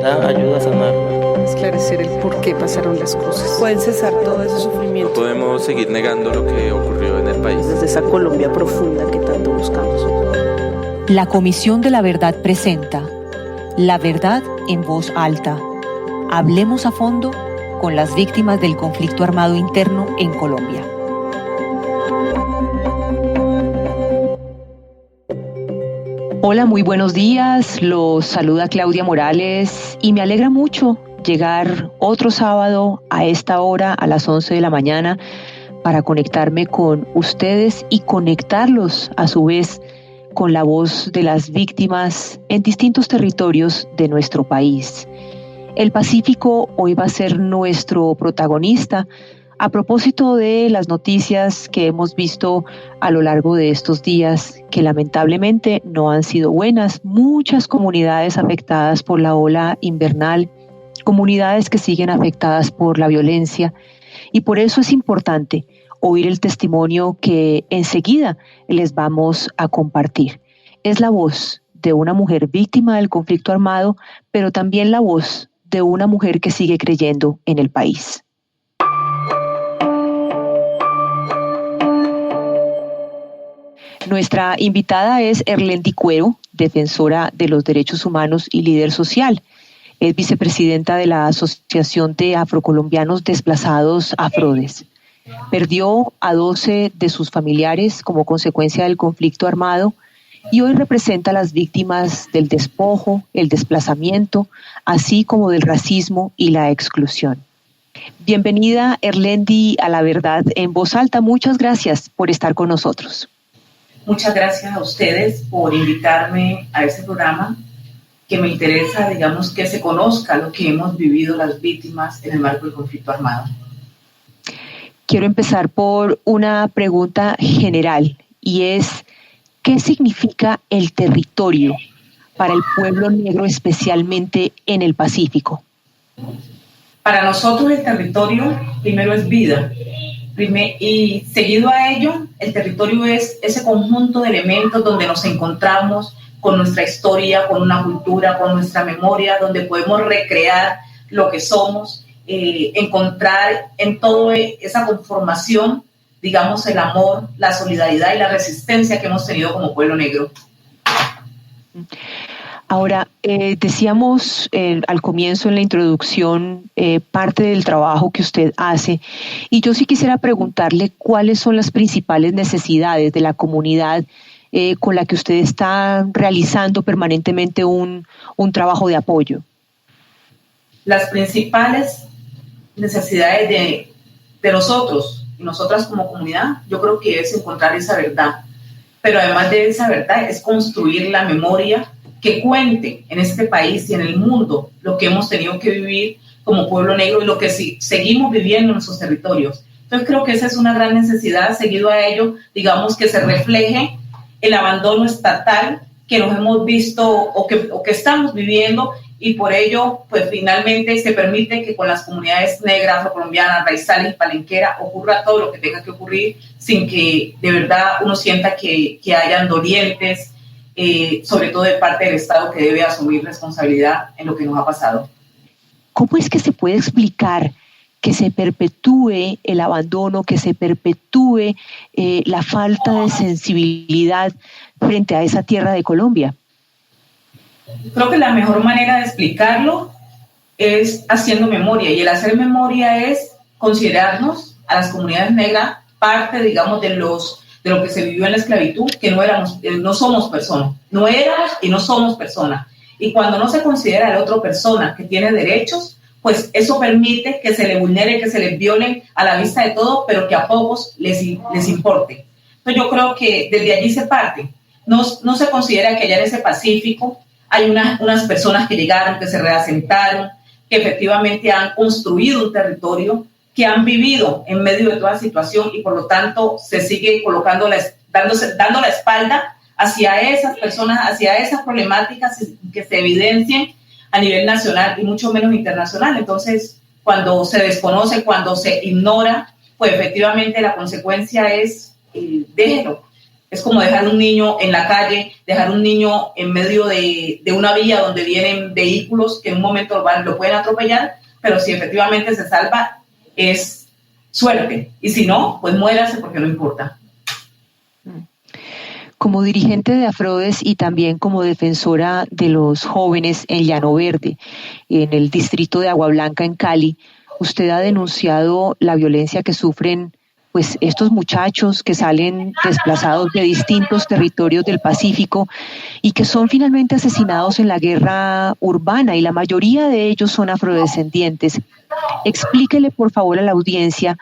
verdad ayuda a sanarla. Esclarecer el por qué pasaron las cosas. Pueden cesar todo ese sufrimiento. No podemos seguir negando lo que ocurrió en el país. Desde esa Colombia profunda que tanto buscamos. La Comisión de la Verdad presenta La Verdad en Voz Alta. Hablemos a fondo con las víctimas del conflicto armado interno en Colombia. Hola, muy buenos días. Los saluda Claudia Morales y me alegra mucho llegar otro sábado a esta hora, a las 11 de la mañana, para conectarme con ustedes y conectarlos a su vez con la voz de las víctimas en distintos territorios de nuestro país. El Pacífico hoy va a ser nuestro protagonista a propósito de las noticias que hemos visto a lo largo de estos días, que lamentablemente no han sido buenas. Muchas comunidades afectadas por la ola invernal, comunidades que siguen afectadas por la violencia, y por eso es importante oír el testimonio que enseguida les vamos a compartir. Es la voz de una mujer víctima del conflicto armado, pero también la voz de una mujer que sigue creyendo en el país. Nuestra invitada es Erlendi Cuero, defensora de los derechos humanos y líder social. Es vicepresidenta de la Asociación de Afrocolombianos Desplazados AFRODES. Perdió a 12 de sus familiares como consecuencia del conflicto armado y hoy representa a las víctimas del despojo, el desplazamiento, así como del racismo y la exclusión. Bienvenida, Erlendi, a La Verdad en Voz Alta. Muchas gracias por estar con nosotros. Muchas gracias a ustedes por invitarme a este programa, que me interesa, digamos, que se conozca lo que hemos vivido las víctimas en el marco del conflicto armado. Quiero empezar por una pregunta general y es, ¿qué significa el territorio para el pueblo negro, especialmente en el Pacífico? Para nosotros el territorio primero es vida, y seguido a ello el territorio es ese conjunto de elementos donde nos encontramos con nuestra historia, con una cultura, con nuestra memoria, donde podemos recrear lo que somos, encontrar en toda esa conformación, digamos, el amor, la solidaridad y la resistencia que hemos tenido como pueblo negro. Ahora, decíamos al comienzo en la introducción parte del trabajo que usted hace, y yo sí quisiera preguntarle cuáles son las principales necesidades de la comunidad con la que usted está realizando permanentemente un trabajo de apoyo. Las principales necesidades de nosotros y nosotras como comunidad, yo creo que es encontrar esa verdad, pero además de esa verdad es construir la memoria que cuente en este país y en el mundo lo que hemos tenido que vivir como pueblo negro y lo que seguimos viviendo en nuestros territorios. Entonces creo que esa es una gran necesidad. Seguido a ello, digamos, que se refleje el abandono estatal que nos hemos visto o que estamos viviendo, y por ello, pues finalmente se permite que con las comunidades negras, afrocolombianas, raizales y palenqueras ocurra todo lo que tenga que ocurrir sin que de verdad uno sienta que hayan dolientes, sobre todo de parte del Estado, que debe asumir responsabilidad en lo que nos ha pasado. ¿Cómo es que se puede explicar que se perpetúe el abandono, que se perpetúe la falta de sensibilidad frente a esa tierra de Colombia? Creo que la mejor manera de explicarlo es haciendo memoria, y el hacer memoria es considerarnos a las comunidades negras parte, digamos, de lo que se vivió en la esclavitud, que no somos personas, no éramos y no somos personas. Y cuando no se considera a la otra persona que tiene derechos, pues eso permite que se le vulnere, que se les violen a la vista de todos, pero que a pocos les importe. Entonces yo creo que desde allí se parte. No se considera que allá en ese Pacífico hay unas personas que llegaron, que se reasentaron, que efectivamente han construido un territorio, que han vivido en medio de toda situación, y por lo tanto se sigue dando la espalda hacia esas personas, hacia esas problemáticas que se evidencian a nivel nacional y mucho menos internacional. Entonces, cuando se desconoce, cuando se ignora, pues efectivamente la consecuencia es déjelo. Es como dejar un niño en la calle, dejar un niño en medio de una vía donde vienen vehículos que en un momento lo pueden atropellar, pero si efectivamente se salva, es suerte. Y si no, pues muérase porque no importa. Como dirigente de Afrodes y también como defensora de los jóvenes en Llano Verde, en el distrito de Agua Blanca, en Cali, usted ha denunciado la violencia que sufren pues estos muchachos que salen desplazados de distintos territorios del Pacífico y que son finalmente asesinados en la guerra urbana, y la mayoría de ellos son afrodescendientes. Explíquele por favor a la audiencia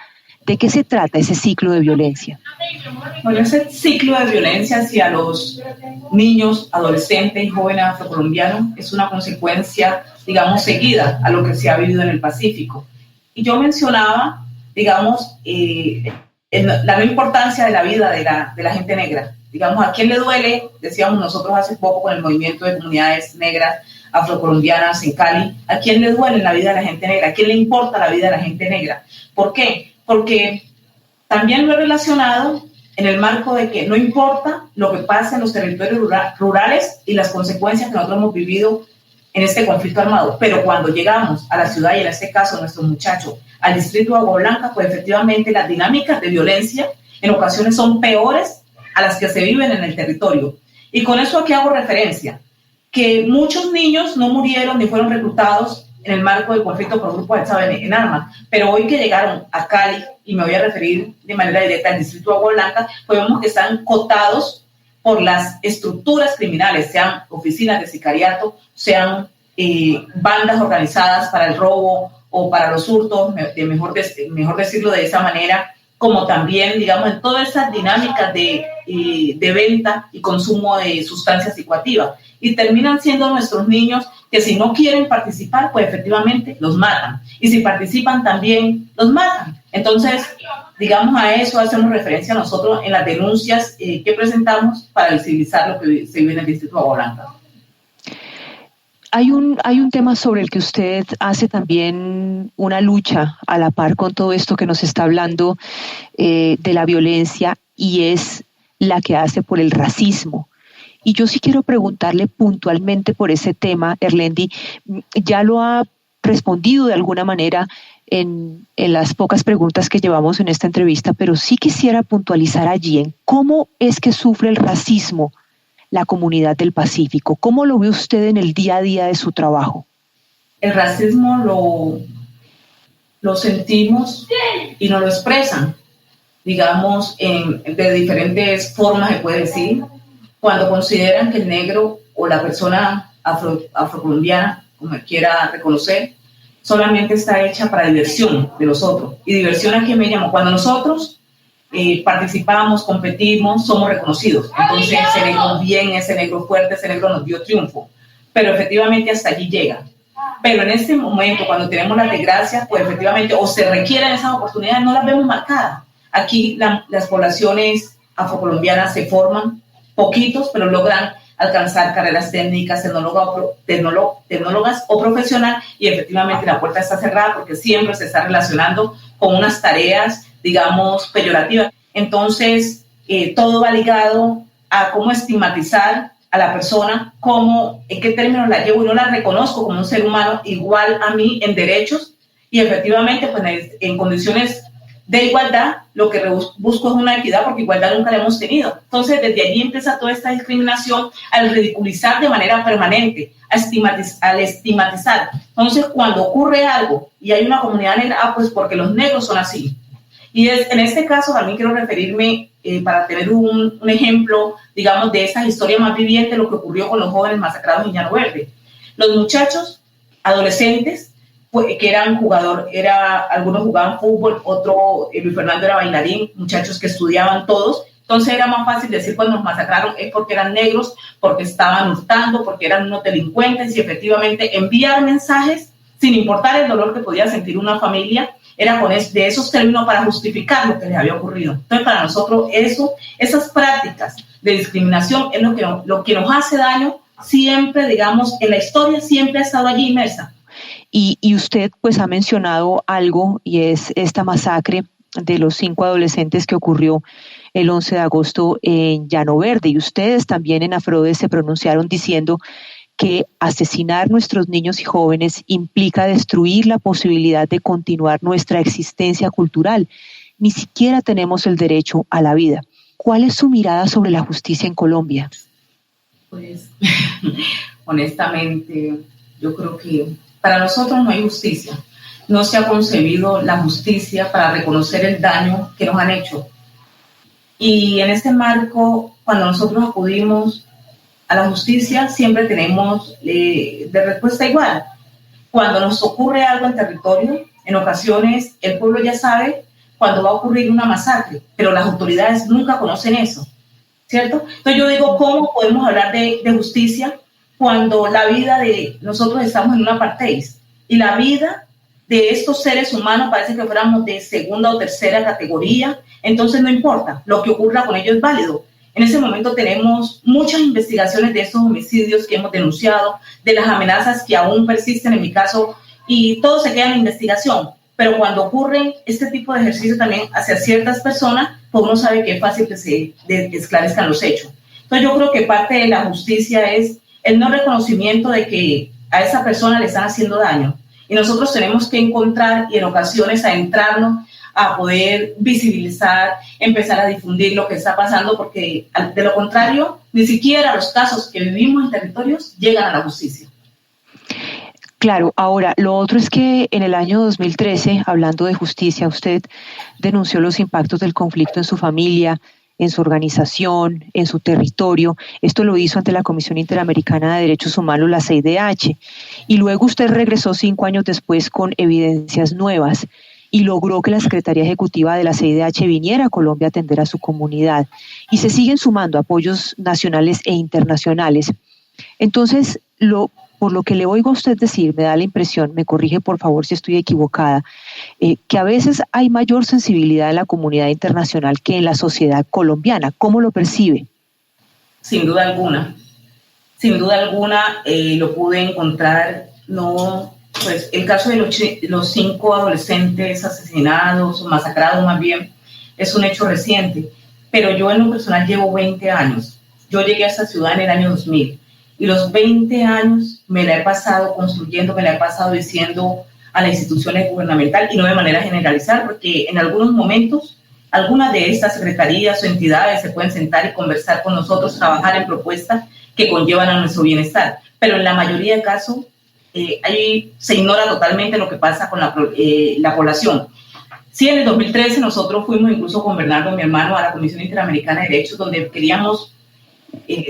de qué se trata ese ciclo de violencia. Bueno, ese ciclo de violencia hacia los niños, adolescentes y jóvenes afrocolombianos es una consecuencia, digamos, seguida a lo que se ha vivido en el Pacífico. Y yo mencionaba, digamos, la no importancia de la vida de la gente negra. Digamos, ¿a quién le duele? Decíamos nosotros hace poco con el movimiento de comunidades negras afrocolombianas en Cali. ¿A quién le duele la vida de la gente negra? ¿A quién le importa la vida de la gente negra? ¿Por qué? Porque también lo he relacionado en el marco de que no importa lo que pase en los territorios rurales y las consecuencias que nosotros hemos vivido en este conflicto armado, pero cuando llegamos a la ciudad, y en este caso nuestros muchachos, al distrito de Agua Blanca, pues efectivamente las dinámicas de violencia en ocasiones son peores a las que se viven en el territorio. Y con eso aquí hago referencia, que muchos niños no murieron ni fueron reclutados en el marco del conflicto por grupos alzados en armas, pero hoy que llegaron a Cali, y me voy a referir de manera directa al distrito de Agua Blanca, pues vemos que están cotados por las estructuras criminales, sean oficinas de sicariato, sean bandas organizadas para el robo o para los hurtos, mejor decirlo de esa manera, como también, digamos, en todas esas dinámicas de venta y consumo de sustancias psicoactivas. Y terminan siendo nuestros niños que si no quieren participar, pues efectivamente los matan. Y si participan también los matan. Entonces, digamos, a eso hacemos referencia nosotros en las denuncias que presentamos para visibilizar lo que se vive en el distrito de Agua Blanca. Hay un tema sobre el que usted hace también una lucha a la par con todo esto que nos está hablando de la violencia, y es la que hace por el racismo. Y yo sí quiero preguntarle puntualmente por ese tema, Erlendi. Ya lo ha respondido de alguna manera en las pocas preguntas que llevamos en esta entrevista, pero sí quisiera puntualizar allí en cómo es que sufre el racismo la comunidad del Pacífico. ¿Cómo lo ve usted en el día a día de su trabajo? El racismo lo sentimos y nos lo expresan, digamos, de diferentes formas, se puede decir, cuando consideran que el negro o la persona afrocolombiana, como quiera reconocer, solamente está hecha para diversión de los otros. Y diversión, ¿a qué me llamo? Cuando nosotros participamos, competimos, somos reconocidos. Entonces, ese negro bien, ese negro fuerte, ese negro nos dio triunfo. Pero efectivamente hasta allí llega. Pero en este momento, cuando tenemos las desgracias, pues efectivamente, o se requieren esas oportunidades, no las vemos marcadas. Aquí las poblaciones afrocolombianas se forman, poquitos, pero logran alcanzar carreras técnicas, tecnólogas o profesional, y efectivamente la puerta está cerrada porque siempre se está relacionando con unas tareas, digamos, peyorativas. Entonces, todo va ligado a cómo estigmatizar a la persona, en qué términos la llevo y no la reconozco como un ser humano igual a mí en derechos, y efectivamente, pues en condiciones de igualdad, lo que busco es una equidad, porque igualdad nunca la hemos tenido. Entonces, desde allí empieza toda esta discriminación al ridiculizar de manera permanente, al estigmatizar. Entonces, cuando ocurre algo y hay una comunidad negra, pues porque los negros son así. Y en este caso también quiero referirme, para tener un ejemplo, digamos, de esa historia más viviente, lo que ocurrió con los jóvenes masacrados en Llano Verde. Los muchachos, adolescentes, que eran algunos jugaban fútbol, otro, Luis Fernando era bailarín, muchachos que estudiaban todos. Entonces era más fácil decir cuando nos masacraron es porque eran negros, porque estaban hurtando, porque eran unos delincuentes, y efectivamente enviar mensajes sin importar el dolor que podía sentir una familia, era de esos términos para justificar lo que les había ocurrido. Entonces para nosotros esas prácticas de discriminación es lo que nos hace daño siempre, digamos, en la historia siempre ha estado allí inmersa. Y usted pues ha mencionado algo, y es esta masacre de los 5 adolescentes que ocurrió el 11 de agosto en Llano Verde, y ustedes también en Afrode se pronunciaron diciendo que asesinar nuestros niños y jóvenes implica destruir la posibilidad de continuar nuestra existencia cultural. Ni siquiera tenemos el derecho a la vida. ¿Cuál es su mirada sobre la justicia en Colombia? Pues, honestamente, yo creo que para nosotros no hay justicia. No se ha concebido la justicia para reconocer el daño que nos han hecho. Y en este marco, cuando nosotros acudimos a la justicia, siempre tenemos de respuesta igual. Cuando nos ocurre algo en territorio, en ocasiones el pueblo ya sabe cuando va a ocurrir una masacre, pero las autoridades nunca conocen eso, ¿cierto? Entonces yo digo, ¿cómo podemos hablar de justicia cuando la vida de nosotros estamos en un apartheid y la vida de estos seres humanos parece que fuéramos de segunda o tercera categoría? Entonces no importa, lo que ocurra con ellos es válido. En ese momento tenemos muchas investigaciones de estos homicidios que hemos denunciado, de las amenazas que aún persisten en mi caso, y todo se queda en investigación. Pero cuando ocurren este tipo de ejercicio también hacia ciertas personas, pues uno sabe que es fácil que se esclarezcan los hechos. Entonces yo creo que parte de la justicia es el no reconocimiento de que a esa persona le están haciendo daño. Y nosotros tenemos que encontrar y en ocasiones adentrarnos a poder visibilizar, empezar a difundir lo que está pasando, porque de lo contrario, ni siquiera los casos que vivimos en territorios llegan a la justicia. Claro, ahora, lo otro es que en el año 2013, hablando de justicia, usted denunció los impactos del conflicto en su familia, en su organización, en su territorio. Esto lo hizo ante la Comisión Interamericana de Derechos Humanos, la CIDH, y luego usted regresó 5 años después con evidencias nuevas y logró que la Secretaría Ejecutiva de la CIDH viniera a Colombia a atender a su comunidad. Y se siguen sumando apoyos nacionales e internacionales. Entonces, por lo que le oigo a usted decir, me da la impresión, me corrige por favor si estoy equivocada, que a veces hay mayor sensibilidad en la comunidad internacional que en la sociedad colombiana. ¿Cómo lo percibe? Sin duda alguna. Sin duda alguna lo pude encontrar, no... Pues el caso de los 5 adolescentes asesinados o masacrados más bien es un hecho reciente, pero yo en lo personal llevo 20 años. Yo llegué a esta ciudad en el año 2000 y los 20 años me la he pasado construyendo, me la he pasado diciendo a las instituciones gubernamentales y no de manera generalizada, porque en algunos momentos algunas de estas secretarías o entidades se pueden sentar y conversar con nosotros, trabajar en propuestas que conllevan a nuestro bienestar, pero en la mayoría de casos ahí se ignora totalmente lo que pasa con la población. Sí, en el 2013 nosotros fuimos incluso con Bernardo, mi hermano, a la Comisión Interamericana de Derechos, donde queríamos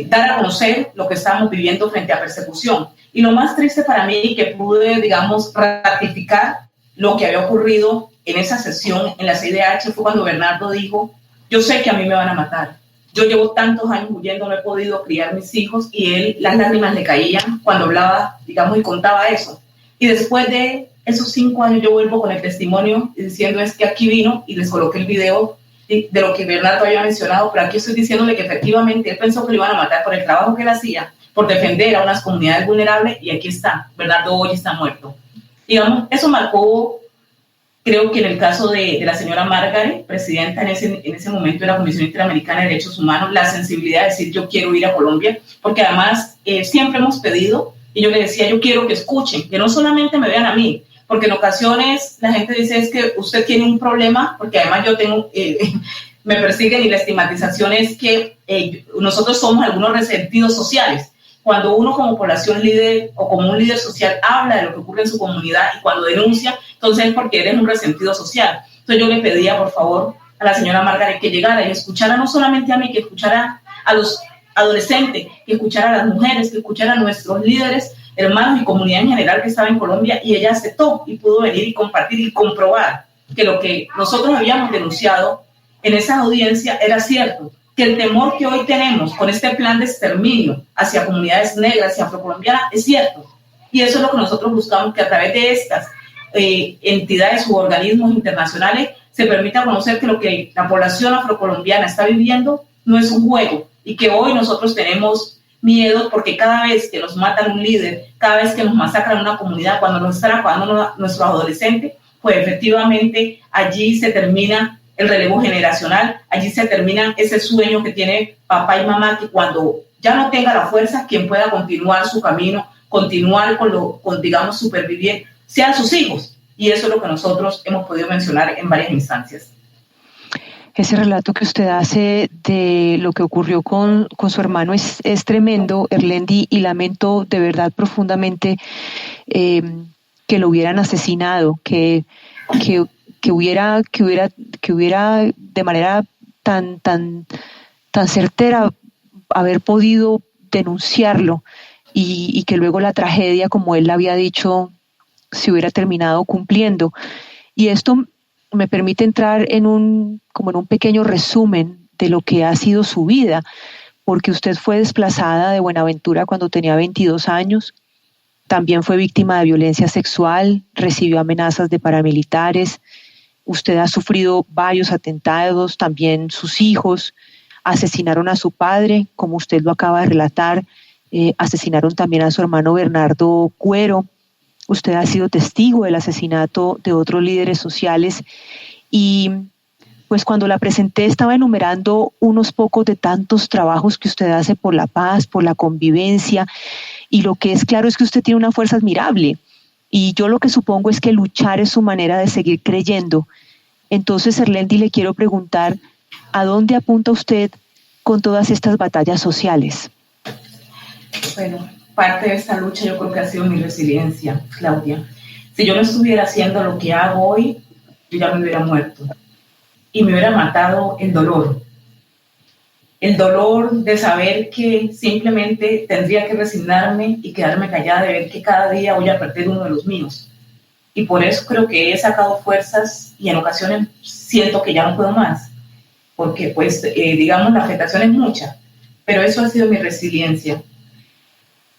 dar a conocer lo que estábamos viviendo frente a persecución. Y lo más triste para mí, que pude, digamos, ratificar lo que había ocurrido en esa sesión en la CIDH, fue cuando Bernardo dijo, yo sé que a mí me van a matar. Yo llevo tantos años huyendo, no he podido criar mis hijos, y él, las lágrimas le caían cuando hablaba, digamos, y contaba eso. Y después de esos 5 años yo vuelvo con el testimonio diciendo es que aquí vino y les coloqué el video de lo que Bernardo había mencionado, pero aquí estoy diciéndole que efectivamente él pensó que lo iban a matar por el trabajo que él hacía, por defender a unas comunidades vulnerables, y aquí está, Bernardo hoy está muerto. Digamos, eso marcó, creo que en el caso de la señora Margaret, presidenta en ese momento de la Comisión Interamericana de Derechos Humanos, la sensibilidad de decir yo quiero ir a Colombia, porque además siempre hemos pedido, y yo le decía yo quiero que escuchen, que no solamente me vean a mí, porque en ocasiones la gente dice es que usted tiene un problema, porque además yo tengo, me persiguen, y la estigmatización es que nosotros somos algunos resentidos sociales. Cuando uno como población líder o como un líder social habla de lo que ocurre en su comunidad y cuando denuncia, entonces es porque eres un resentido social. Entonces yo le pedía, por favor, a la señora Margaret que llegara y escuchara no solamente a mí, que escuchara a los adolescentes, que escuchara a las mujeres, que escuchara a nuestros líderes, hermanos y comunidad en general que estaba en Colombia, y ella aceptó y pudo venir y compartir y comprobar que lo que nosotros habíamos denunciado en esa audiencia era cierto, que el temor que hoy tenemos con este plan de exterminio hacia comunidades negras y afrocolombianas es cierto. Y eso es lo que nosotros buscamos, que a través de estas entidades u organismos internacionales se permita conocer que lo que la población afrocolombiana está viviendo no es un juego, y que hoy nosotros tenemos miedo porque cada vez que nos matan un líder, cada vez que nos masacran una comunidad, cuando nos están acabando nuestros adolescentes, pues efectivamente allí se termina el relevo generacional. Allí se termina ese sueño que tiene papá y mamá, que cuando ya no tenga la fuerza, quien pueda continuar su camino, continuar digamos, supervivir, sean sus hijos. Y eso es lo que nosotros hemos podido mencionar en varias instancias. Ese relato que usted hace de lo que ocurrió con su hermano es tremendo, Erlendi, y lamento de verdad profundamente que lo hubieran asesinado, que hubiera de manera tan certera haber podido denunciarlo y que luego la tragedia, como él había dicho, se hubiera terminado cumpliendo. Y esto me permite entrar en un pequeño resumen de lo que ha sido su vida, porque usted fue desplazada de Buenaventura cuando tenía 22 años, también fue víctima de violencia sexual, recibió amenazas de paramilitares, usted ha sufrido varios atentados, también sus hijos asesinaron a su padre, como usted lo acaba de relatar, asesinaron también a su hermano Bernardo Cuero. Usted ha sido testigo del asesinato de otros líderes sociales y pues cuando la presenté estaba enumerando unos pocos de tantos trabajos que usted hace por la paz, por la convivencia, y lo que es claro es que usted tiene una fuerza admirable y yo lo que supongo es que luchar es su manera de seguir creyendo. Entonces, Erlendi, le quiero preguntar, ¿a dónde apunta usted con todas estas batallas sociales? Bueno, parte de esta lucha yo creo que ha sido mi resiliencia, Claudia. Si yo no estuviera haciendo lo que hago hoy, yo ya me hubiera muerto. Y me hubiera matado el dolor. El dolor de saber que simplemente tendría que resignarme y quedarme callada, de ver que cada día voy a perder uno de los míos. Y por eso creo que he sacado fuerzas y en ocasiones siento que ya no puedo más. Porque pues, digamos, la afectación es mucha. Pero eso ha sido mi resiliencia.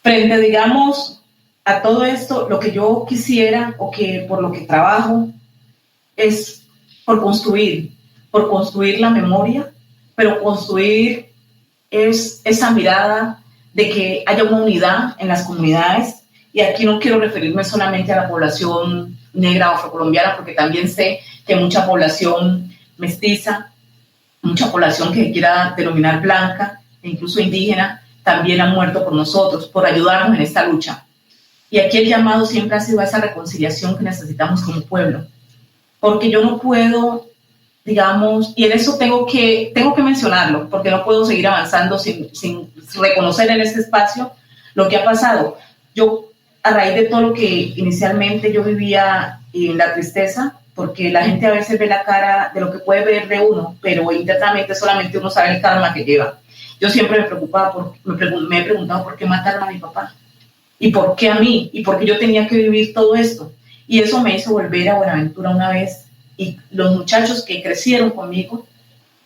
Frente, digamos, a todo esto, lo que yo quisiera o que por lo que trabajo es por construir la memoria, pero construir es esa mirada de que haya una unidad en las comunidades. Y aquí no quiero referirme solamente a la población negra o afrocolombiana, porque también sé que mucha población mestiza, mucha población que quiera denominar blanca e incluso indígena, también han muerto por nosotros, por ayudarnos en esta lucha. Y aquí el llamado siempre ha sido a esa reconciliación que necesitamos como pueblo. Porque yo no puedo, digamos, y en eso tengo que mencionarlo, porque no puedo seguir avanzando sin reconocer en este espacio lo que ha pasado. Yo, a raíz de todo lo que inicialmente yo vivía en la tristeza, porque la gente a veces ve la cara de lo que puede ver de uno, pero internamente solamente uno sabe el karma que lleva. Yo siempre me preocupaba, me he preguntado por qué mataron a mi papá, y por qué a mí, y por qué yo tenía que vivir todo esto. Y eso me hizo volver a Buenaventura una vez, y los muchachos que crecieron conmigo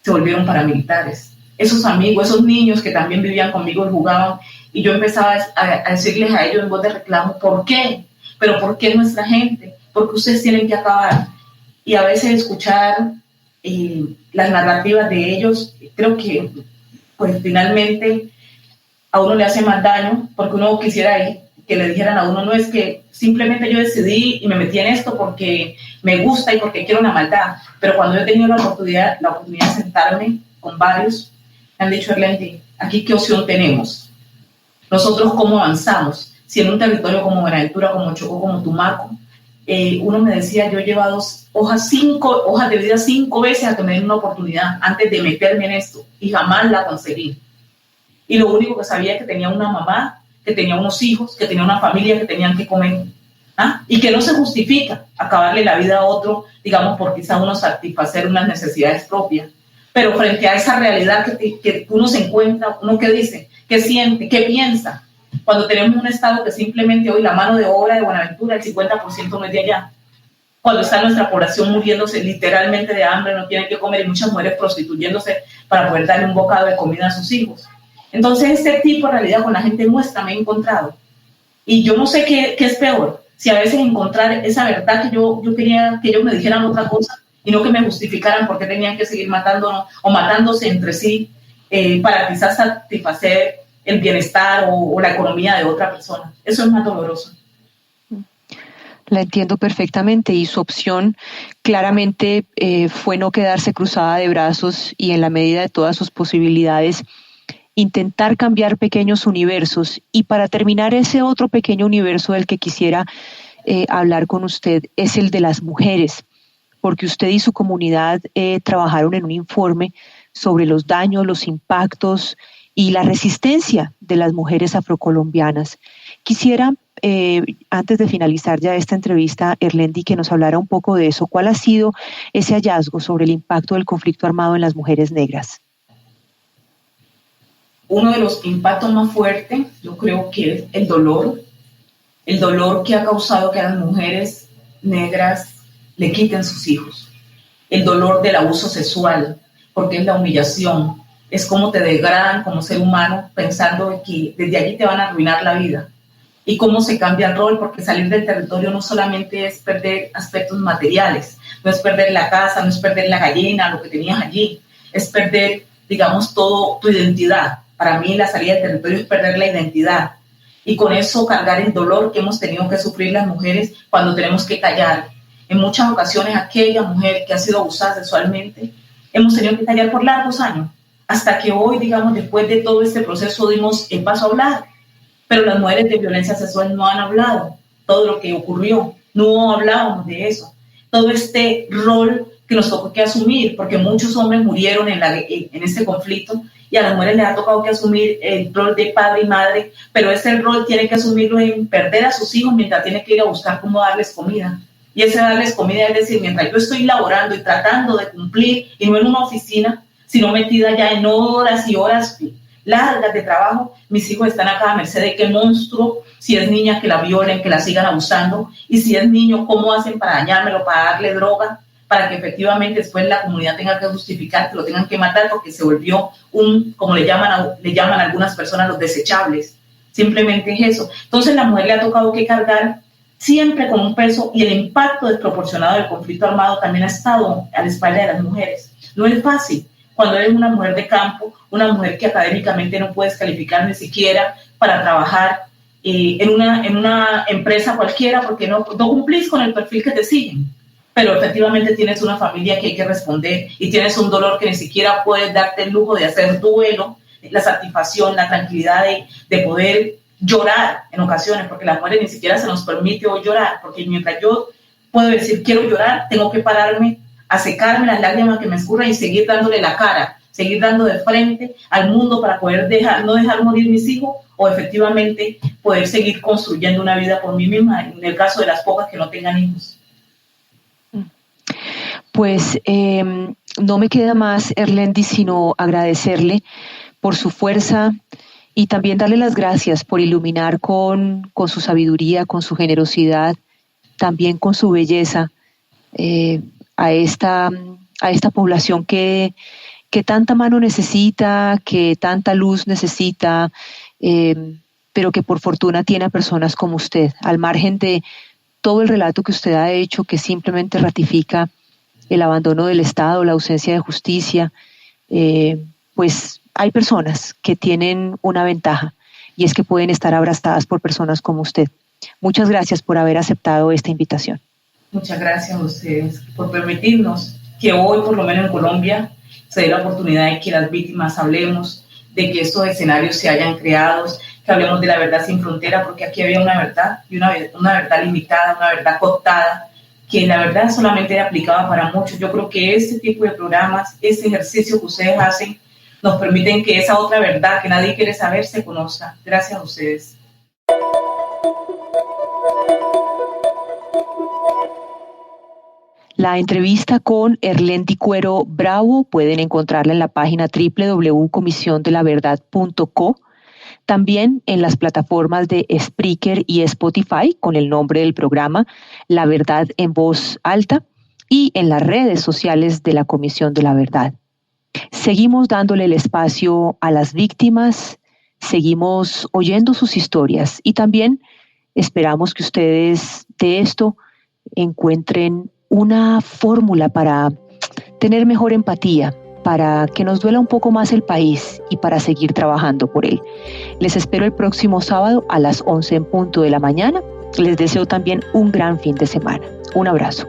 se volvieron paramilitares. Esos amigos, esos niños que también vivían conmigo y jugaban, y yo empezaba a decirles a ellos en voz de reclamo, ¿por qué? ¿Pero por qué nuestra gente? ¿Por qué ustedes tienen que acabar? Y a veces escuchar las narrativas de ellos, creo que pues finalmente a uno le hace más daño, porque uno quisiera que le dijeran a uno, no es que simplemente yo decidí y me metí en esto porque me gusta y porque quiero una maldad, pero cuando yo he tenido la oportunidad de sentarme con varios, me han dicho, Erlendi, aquí qué opción tenemos, nosotros cómo avanzamos, si en un territorio como Buenaventura, como Chocó, como Tumaco, uno me decía, yo he llevado hojas de vida 5 veces a que me den una oportunidad antes de meterme en esto y jamás la conseguí. Y lo único que sabía es que tenía una mamá, que tenía unos hijos, que tenía una familia que tenían que comer. Y que no se justifica acabarle la vida a otro, digamos, por quizá uno satisfacer unas necesidades propias. Pero frente a esa realidad que uno se encuentra, uno qué dice, qué siente, qué piensa. Cuando tenemos un estado que simplemente hoy la mano de obra de Buenaventura, el 50% no es de allá. Cuando está nuestra población muriéndose literalmente de hambre, no tienen que comer y muchas mujeres prostituyéndose para poder darle un bocado de comida a sus hijos. Entonces, este tipo de realidad con la gente nuestra me he encontrado. Y yo no sé qué es peor, si a veces encontrar esa verdad que yo quería que ellos me dijeran otra cosa y no que me justificaran por qué tenían que seguir matándonos o matándose entre sí para quizás satisfacer el bienestar o la economía de otra persona. Eso es más doloroso. La entiendo perfectamente y su opción claramente fue no quedarse cruzada de brazos y en la medida de todas sus posibilidades intentar cambiar pequeños universos. Y para terminar, ese otro pequeño universo del que quisiera hablar con usted es el de las mujeres, porque usted y su comunidad trabajaron en un informe sobre los daños, los impactos y la resistencia de las mujeres afrocolombianas. Quisiera, antes de finalizar ya esta entrevista, Erlendi, que nos hablara un poco de eso. ¿Cuál ha sido ese hallazgo sobre el impacto del conflicto armado en las mujeres negras? Uno de los impactos más fuertes, yo creo que es el dolor que ha causado que las mujeres negras le quiten sus hijos, el dolor del abuso sexual, porque es la humillación, es cómo te degradan como ser humano pensando que desde allí te van a arruinar la vida, y cómo se cambia el rol, porque salir del territorio no solamente es perder aspectos materiales, no es perder la casa, no es perder la gallina, lo que tenías allí, es perder, digamos, todo tu identidad. Para mí la salida del territorio es perder la identidad, y con eso cargar el dolor que hemos tenido que sufrir las mujeres cuando tenemos que callar. En muchas ocasiones aquella mujer que ha sido abusada sexualmente, hemos tenido que callar por largos años, hasta que hoy, digamos, después de todo este proceso dimos el paso a hablar. Pero las mujeres de violencia sexual no han hablado todo lo que ocurrió, no hablábamos de eso. Todo este rol que nos tocó que asumir, porque muchos hombres murieron en este conflicto y a las mujeres les ha tocado que asumir el rol de padre y madre, pero ese rol tiene que asumirlo en perder a sus hijos mientras tiene que ir a buscar cómo darles comida. Y ese darles comida es decir, mientras yo estoy laborando y tratando de cumplir, y no en una oficina, sino metida ya en horas y horas largas de trabajo, mis hijos están acá a merced de qué monstruo, si es niña que la violen, que la sigan abusando, y si es niño, cómo hacen para dañármelo, para darle droga, para que efectivamente después la comunidad tenga que justificar, que lo tengan que matar porque se volvió como le llaman algunas personas, los desechables. Simplemente es eso. Entonces la mujer le ha tocado que cargar siempre con un peso, y el impacto desproporcionado del conflicto armado también ha estado a la espalda de las mujeres. No es fácil. Cuando eres una mujer de campo, una mujer que académicamente no puedes calificar ni siquiera para trabajar en una empresa cualquiera porque no cumplís con el perfil que te siguen, pero efectivamente tienes una familia que hay que responder y tienes un dolor que ni siquiera puedes darte el lujo de hacer duelo, la satisfacción, la tranquilidad de poder llorar en ocasiones, porque las mujeres ni siquiera se nos permite hoy llorar, porque mientras yo puedo decir quiero llorar, tengo que pararme a secarme las lágrimas que me escurran y seguir dándole la cara, seguir dando de frente al mundo para poder no dejar morir mis hijos, o efectivamente poder seguir construyendo una vida por mí misma, en el caso de las pocas que no tengan hijos. Pues no me queda más, Erlendi, sino agradecerle por su fuerza y también darle las gracias por iluminar con su sabiduría, con su generosidad, también con su belleza, a esta población que tanta mano necesita, que tanta luz necesita, pero que por fortuna tiene a personas como usted, al margen de todo el relato que usted ha hecho, que simplemente ratifica el abandono del Estado, la ausencia de justicia, pues hay personas que tienen una ventaja, y es que pueden estar abrazadas por personas como usted. Muchas gracias por haber aceptado esta invitación. Muchas gracias a ustedes por permitirnos que hoy, por lo menos en Colombia, se dé la oportunidad de que las víctimas hablemos, de que estos escenarios se hayan creado, que hablemos de la verdad sin frontera, porque aquí había una verdad, y una verdad limitada, una verdad cooptada, que la verdad solamente aplicaba para muchos. Yo creo que este tipo de programas, este ejercicio que ustedes hacen, nos permiten que esa otra verdad que nadie quiere saber se conozca. Gracias a ustedes. La entrevista con Erlendi Cuero Bravo pueden encontrarla en la página www.comisiondelaverdad.co, también en las plataformas de Spreaker y Spotify con el nombre del programa La Verdad en Voz Alta, y en las redes sociales de la Comisión de la Verdad. Seguimos dándole el espacio a las víctimas, seguimos oyendo sus historias, y también esperamos que ustedes de esto encuentren una fórmula para tener mejor empatía, para que nos duela un poco más el país y para seguir trabajando por él. Les espero el próximo sábado a las 11 en punto de la mañana Les deseo también un gran fin de semana. Un abrazo.